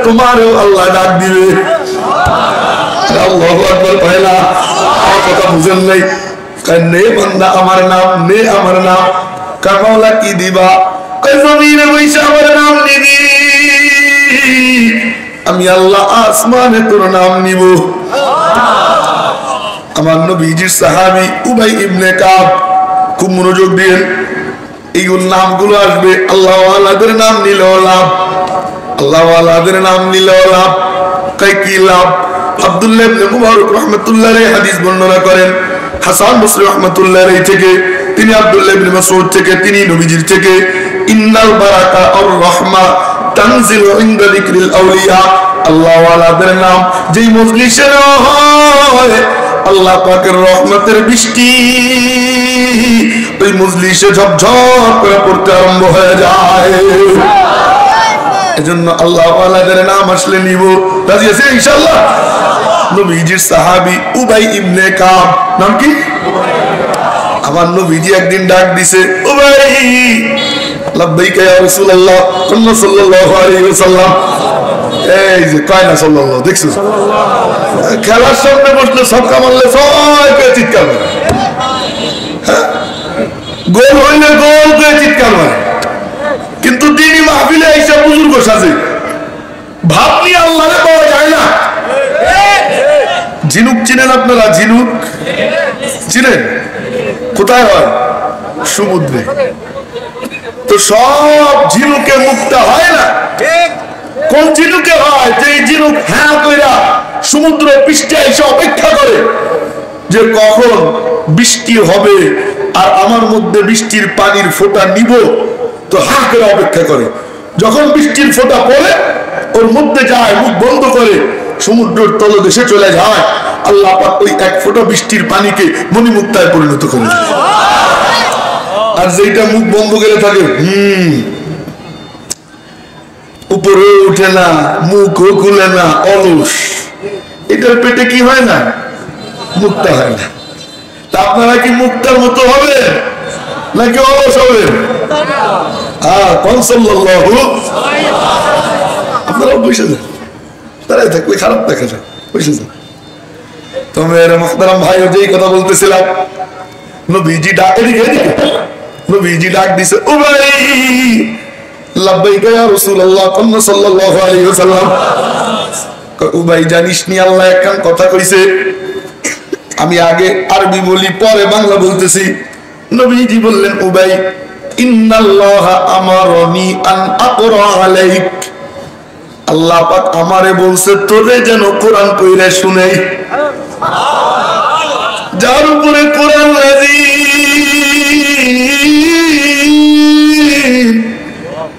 তোমারও আল্লাহ ডাক দিবে। আল্লাহু আকবার। পয়লা কথা বুঝেন নাই? নে বান্দা আমার নাম, নে আমার নাম। কামাওলা কি দিবা? জমিনে বসে আমার নাম নিবি, আমি আল্লাহ আসমানে তোর নাম নিব। আমার নবীজির সাহাবী উবাই ইবনে কাব, খুব মনোযোগ দিয়ে এইগুলো নামগুলো আসবে। আল্লাহ ওয়ালাদের নাম নিলেও লাভ, আল্লাহ ওয়ালাদের নাম নিলেও লাভ। তাই কি লাভ? আব্দুল্লাহ ইবনে মুবারক রাহমাতুল্লাহ আলাইহি হাদিস বর্ণনা করেন হাসান বসরি রাহমাতুল্লাহ আলাইহি থেকে, তিনি আব্দুল্লাহ ইবনে মাসউদ থেকে, তিনি নবীজির থেকে, ইন্নাল বারাকা আর রাহমা তানজিলু ইনদা যিকরিল আউলিয়া। আল্লাহ ওয়ালাদের নাম যেই মজলিসে হয়, আল্লাহ পাকের রহমতের বৃষ্টি ওই মজলিসে ঝপঝপ করে পড়তে আরম্ভ হয়ে যায়। এজন্য আল্লাহ ওয়ালাদের নাম আসলে নিব। রাজি আছে ইনশাআল্লাহ? নবীজির সাহাবী উবাই ইবনে কাব, নাম কি? আমার নবীজি একদিন ডাক দিছে, উবাই। লাব্বাইকা ইয়া রাসূলুল্লাহ সাল্লাল্লাহু আলাইহি ওয়াসাল্লাম। এই যে কয় না সাল্লাল্লাহু, দেখছো খেলার সামনে বসলে ছক্কা মারলে ছয় করে চিৎকার করে, গোল হইলে গোল করে চিৎকার করে। কিন্তু দিনই মাহফিলে এইসব বুজুর্গ সাজে, ভাব নিয়ে আল্লাহরে পাওয়া যায় না। ঝিনুক চিনেন আপনারা? ঝিনুক চিনেন? কোথায় হয়? সমুদ্রে। তো সব ঝিনুকে মুক্তা হয় না। কোন ঝিনুকে হয়? যে ঝিনুক হ্যাঁ কইরা সমুদ্র পৃষ্ঠে এসে অপেক্ষা করে যে কখন বৃষ্টি হবে আর আমার মধ্যে বৃষ্টির পানির ফোঁটা নিব, তো হ্যাঁ করে অপেক্ষা করে। যখন বৃষ্টির ফোঁটা পড়ে ওর মধ্যে যায়, মুখ বন্ধ করে সমুদ্রের তলদেশে চলে যায়, আল্লাহ পাক ওই এক ফোঁটা বৃষ্টির পানিকে মণিমুক্তায় পরিণত করে। আর যেটা মুখ বন্ধ করে থাকে, উপরে উঠে না, মুখও খুলে না, অলস, এটার পেটে কি হয় না? মুক্তা হয় না। তা আপনারা কি মুক্তার মতো হবে নাকি অলস হবে? আপনারা বসে যান, তারাই থাকলে খারাপ দেখা যায়, বসে যান। তো মেয়েরা মুহতারাম ভাই, যেই কথা বলতেছিলাম, নবীজি ডাক, এদিকে নবীজি ডাক দিছে, উবাই। লাব্বাইকা ইয়া রাসূলুল্লাহ সাল্লাল্লাহু আলাইহি ওয়াসাল্লাম। উবাই জানিস নি আল্লাহ একখান কথা কইছে, আমি আগে আরবি বলি পরে বাংলা বলতেছি। নবীজি বললেন, উবাই, ইন্নাল্লাহা আমারানি আন আকরা আলাইক। আল্লাহ পাক আমারে বলছে তোরে যেন কোরআন পড়ে শুনাই। যার উপরে কোরআন নাযিল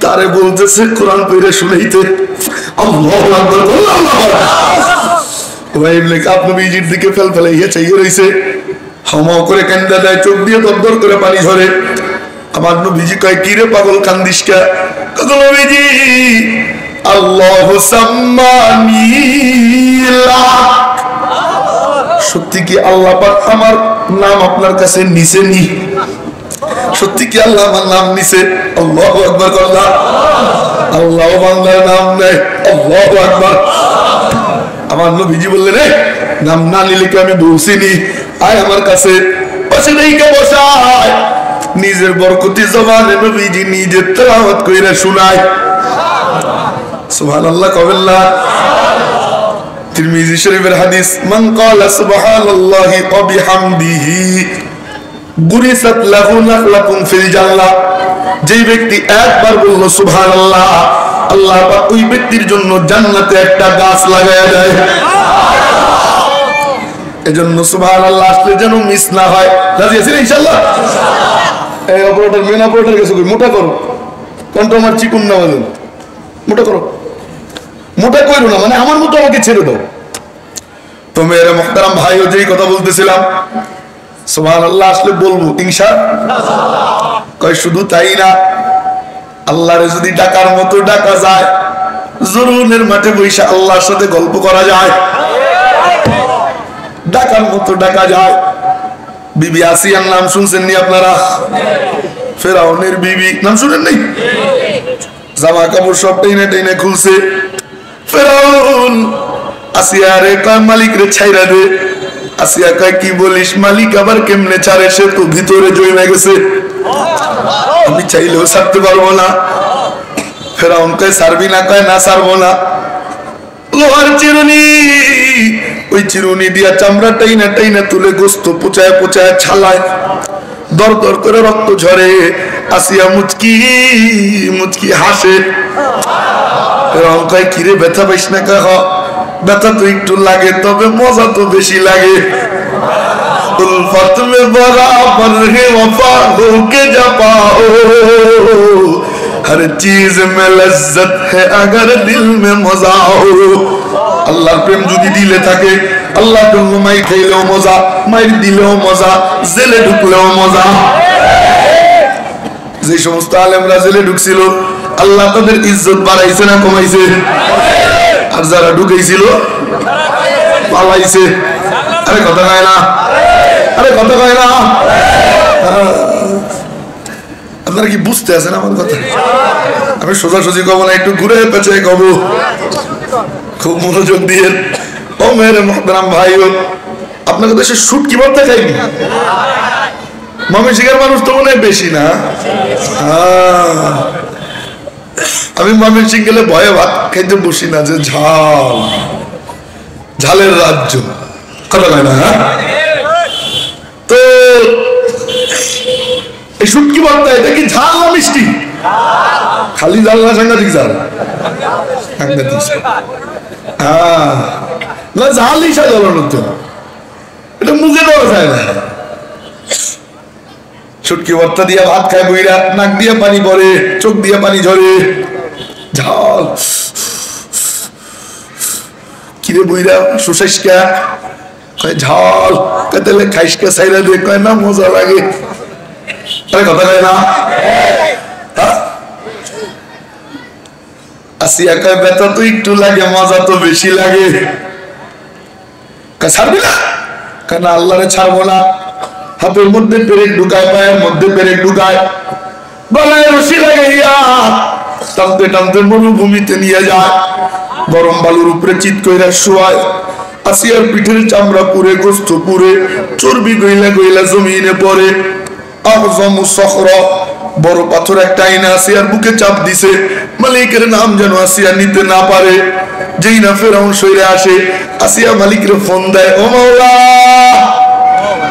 তারে বলতেছে কোরআন পড়ে শুনাইতে। আল্লাহু আকবার, আল্লাহু আকবার। ওই ইবনে কাব নবীজির দিকে ফেলফেলাইয়া চাইয়ে রইছে, হামাও করে কান্দা দেয়, চোখ দিয়ে দরদর করে পানি ঝরে। আমার নবীজি কয়, কি রে পাগল কান্দিস কে? নবীজি, আল্লাহু সাম্মানি লাক। সত্যি কি আল্লাহ পাক আমার নাম আপনার কাছে নিছে নি? সত্যি কি আল্লাহ আমার নাম নিছে? আল্লাহু আকবার। আল্লাহ বান্দার নাম নেয়, আল্লাহু আকবার। আমার নবীজি বললেন, রে নাম না নিলে কি আমি বলছিনি? আয় আমার কাছে। পাশে রেখে বসায়, নিজের বরকতি জবানে নবীজি নিজে তেলাওয়াত কইরা শোনায়। সুবহানাল্লাহ কবেন না? তিরমিজি শরীফের হাদিস, মান ক্বালা সুবহানাল্লাহি ওয়া বিহামদিহি গুরিসাত লাহু নাখলাতুন ফিল জান্নাহ। যেই ব্যক্তি একবার বলল সুবহানাল্লাহ, আল্লাহ পাক ওই ব্যক্তির জন্য জান্নাতে একটা গাছ লাগায়া দেয়। এজন্য সুবহানাল্লাহ আসলে যেন মিস না হয়। রাজি আছেন ইনশাআল্লাহ? এই অপারেটর, মেন অপারেটর কাছে কই, মোটা করো, কোনটা আমার চিকুন না বলেন, মোটা করো। মোটা কইরো না, মানে আমার মতো আমাকে ছেড়ে দাও। তো মেয়েরা মুহতারাম ভাই, ও যেই কথা বলতেছিলাম, সুবহানাল্লাহ আসলে বলবো ইনশাআল্লাহ। কয় শুধু তাই না, আল্লাহরে যদি ডাকার মতো ডাকা যায়, জরুনের মাঠে বসে আল্লাহর সাথে গল্প করা যায়, ডাকার মতো ডাকা যায়। বিবি আসিয়ার নাম শুনছেন নি আপনারা? ফেরাউনের বিবি নাম শুনেন নাই? জামা কাপড় সব টেনে টেনে খুলছে, ফেরাউন আসিয়া রে কয় মালিক রে ছাইরা দে। আসিয়া কয় কি বলিস, মালিক আবার কেমনে ছাড়ে, সে তো ভিতরে জমে গেছে, আমি চাইলেও ছাড়তে পারবো না। ফেরাউন কয় ছাড়বি না? কয় না ছাড়বো না। লোহার চিরুনি, ওই চিরুনি দিয়া চামড়া টাইনা টাইনা তুলে গোস্ত পোচায় পোচায় ছালায়, দর দর করে রক্ত ঝরে। আসিয়া মুচকি মুচকি হাসে। ফেরাউন কয় কিরে ব্যথা পাইস না? কয় হ, ব্যথা তো একটু লাগে, তবে মজা তো বেশি লাগে। উলফত মে বরাবর হে ওফা হোকে যা পাও, हर चीज में लज्जत है अगर दिल में मजा हो। আল্লাহর প্রেম যদি দিলে থাকে, আল্লাহর জন্য মাই খাইলেও মজা, মাইর দিলেও মজা, জেলে ঢুকলেও মজা। যে সমস্ত আলেমরা জেলে ঢুকছিল, আল্লাহ তাদের ইজ্জত বাড়াইছে না কমাইছে? আর যারা ঢুকেছিল পালাইছে। আরে কথা কয় না, আরে কথা কয় না। আপনারা কি বুঝতে আছেন আমার কথা? আমি সোজাসুজি কব না, একটু ঘুরে পেঁচে কব, খুব মনোযোগ দিয়ে। ও মেরে মোহতারাম ভাইও, আপনাকে দেশে শুটকি ভর্তা খাইনি? ময়মনসিংহের মানুষ তো মনে হয় বেশি না। আমি ময়মনসিংহ গেলে ভয়ে ভাত খাইতে বসি না, যে ঝাল, ঝালের রাজ্য, কথা হয় না। তো এই শুটকি ভর্তা, এটা কি ঝাল না মিষ্টি? খালি ঝাল না সাংঘাতিক ঝাল? না ঝাল ইসা জ্বালানো, তো এটা মুখে দেওয়া যায় না। শুটকি ভর্তা দিয়া ভাত খায় বইরা, নাক দিয়ে পানি পড়ে, চোখ দিয়ে পানি ঝরে, ঝাল। কিরে বইরা শুষাইসকা? কয় ঝাল। তাহলে খাইসকা সাইরা দিয়ে? কয় না মজা লাগে। আরে কথা কয় না। আসিয়া কয় ব্যথা তো একটু লাগে, মজা তো বেশি লাগে। ছাড়বি না? কেন আল্লাহরে ছাড়বো না। হাতের মধ্যে পেরেক ঢুকায়, পায়ের মধ্যে পেরেক ঢুকায়, গলায় রশি লাগাইয়া টানতে টানতে মরুভূমিতে নিয়ে যায়, গরম বালুর উপরে চিৎ কইরা শোয়ায়। আসিয়ার পিঠের চামড়া পুরে, গোস্ত পুরে, চর্বি গইলা গইলা জমিনে পড়ে। আযমু সখরা, বড় পাথর একটা আইনা আসিয়ার বুকে চাপ দিছে। মালিকের নাম যেন আসিয়া নিতে না পারে। যেই না ফেরাউন সইরে আসে, আসিয়া মালিকের ফোন দেয়, ও মাওলা।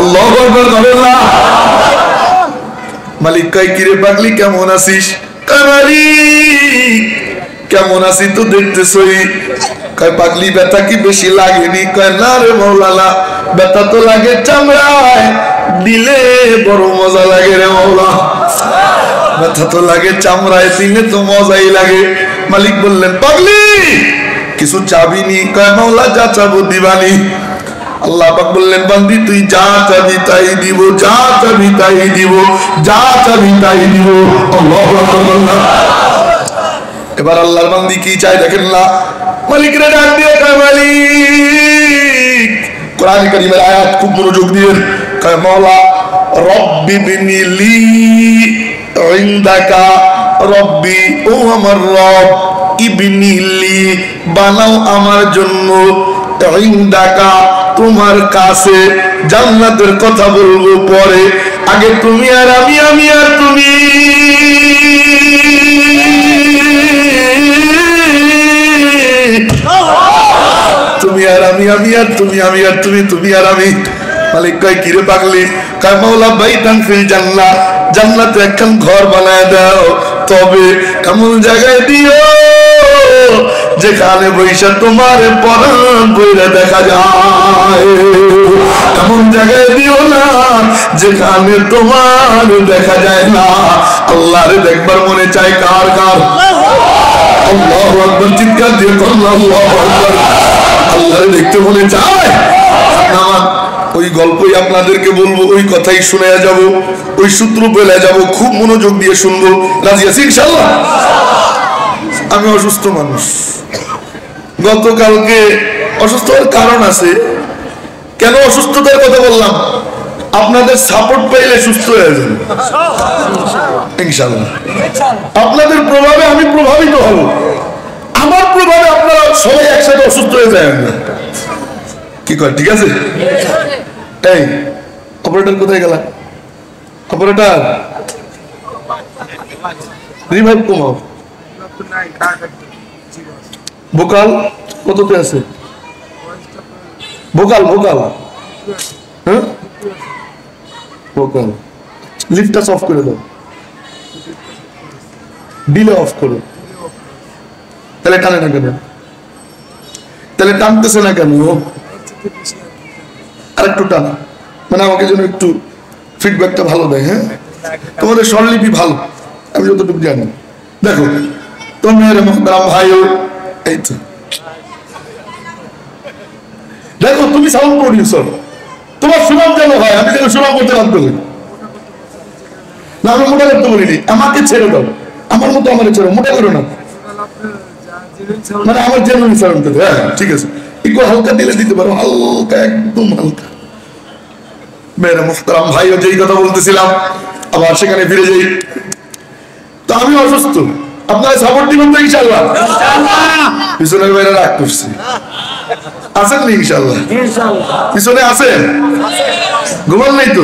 আল্লাহু আকবার, আল্লাহ। মালিক কয় কিরে পাগলি কেমন আছিস? কয় মালিক কেমন আছি তো দেখতেছই। কয় পাগলি ব্যথা কি বেশি লাগেনি? কয় না রে মাওলানা, ব্যথা তো লাগে চামড়ায়, দিলে বড় মজা লাগে রে মাওলা। ব্যথা তো লাগে চামড়ায়, দিলে তো মজাই লাগে। মালিক বললেন পাগলি কিছু চাবিনি? কয় মাওলা যা চাবো দিবানি। আল্লাহ পাক বললেন বান্দি তুই যা চাবি তাই দিব, যা চাবি তাই দিব, যা চাবি তাই দিব। আল্লাহু আকবার। এবার আল্লাহর বান্দি কি চাই দেখেন না। মালিকরে ডাক দিয়ে কয় মালিক, কোরআন কারীমের আয়াত খুব মনোযোগ দিয়ে কয় মাওলা রব্বি বিনিলি ইনদাকা, রব্বি ও আমার রব, ইবনিলি বানাও আমার জন্য, ইনদাকা তোমার কাছে। জান্নাতের কথা বলবো পরে, আগে তুমি আর আমি, আমি আর তুমি। তুমি আর আমি, আমি আর তুমি, আমি আর তুমি, তুমি আর আমি। মালিক কয় কিরে পাগলি? কয় মাওলা বাইতান ফিল জান্নাহ, জান্নাতে একখান ঘর বানায় দাও, তবে এমন জায়গায় দিও যেখানে বৈশা তোমার পরাণ বইরা দেখা যায়। এমন জায়গায় দিও না যেখানে তোমার দেখা যায় না। আল্লাহরে দেখবার মনে চায় কার কার? আল্লাহু আকবার, চিৎকার দিয়ে আল্লাহু আকবার। আল্লাহরে দেখতে মনে চায়। আমার ওই গল্পই আপনাদেরকে বলবো, ওই কথাই শুনে যাব, ওই সূত্র পেলে যাব, খুব মনোযোগ দিয়ে শুনবো। রাজি আছি ইনশাআল্লাহ? আমি অসুস্থ মানুষ, গতকালকে অসুস্থ হওয়ার কারণ আছে। কেন অসুস্থতার কথা বললাম? আপনাদের সাপোর্ট পাইলে সুস্থ হয়ে যাবে ইনশাআল্লাহ। আপনাদের প্রভাবে আমি প্রভাবিত হব। শুধুমাত্র ভাবে আপনারা সবাই একসাথে অসুস্থ হয়ে যায় না কি কয় ঠিক আছে এই অপারেটর কোথায় গেল অপারেটর রিভাইভ কমাও ভোকাল কততে আছে ভোকাল ভোকাল হ্যাঁ ভোকাল লিফটটা অফ করে দাও ডিলে অফ করো তাহলে টানে না কেন তাহলে টানতেছে না কেন আর একটু টান মানে আমাকে যেন একটু ফিডব্যাকটা ভালো দেয় হ্যাঁ তোমাদের স্বরলিপি ভালো আমি যতটুকু জানি দেখো তোমার মোহতারাম ভাইও এই তো দেখো তুমি সাউন্ড প্রডিউসার তোমার সুনাম যেন হয় আমি যেন সুনাম করতে বাধ্য হই না আমি মোটা করতে বলিনি আমাকে ছেড়ে দাও আমার মতো আমার ছেড়ে মোটা করো না মানে আমার জেনুইন সাউন্ড হ্যাঁ ঠিক আছে একটু হালকা দিলে দিতে পারো হালকা একদম হালকা মেরে মোহতারাম ভাইও যেই কথা বলতেছিলাম আবার সেখানে ফিরে যাই তো আমি অসুস্থ আপনারা সাপোর্ট দিবেন তো ইনশাআল্লাহ পিছনের বাইরে রাগ করছি আছেন না ইনশাআল্লাহ পিছনে আছেন ঘুমান নাই তো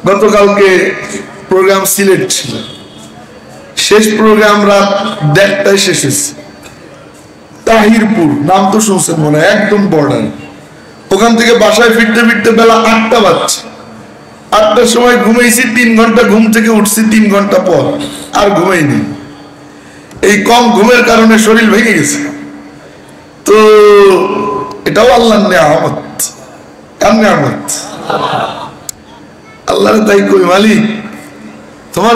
গতকালকে প্রোগ্রাম সিলেট ছিল শেষ প্রোগ্রাম রাত 1:30টায় শেষ হয়েছে তাহিরপুর নাম তো শুনছেন মনে হয় একদম বর্ডার ওখান থেকে বাসায় ফিরতে ফিরতে বেলা 8টা বাজছে 8টার সময় ঘুমাইছি 3 ঘন্টা ঘুম থেকে উঠছি 3 ঘন্টা পর আর ঘুমাইনি এই কম ঘুমের কারণে শরীর ভেঙে গেছে তো এটাও আল্লাহর নিয়ামত কার নিয়ামত আল্লাহর তাই কই মালিক তোমার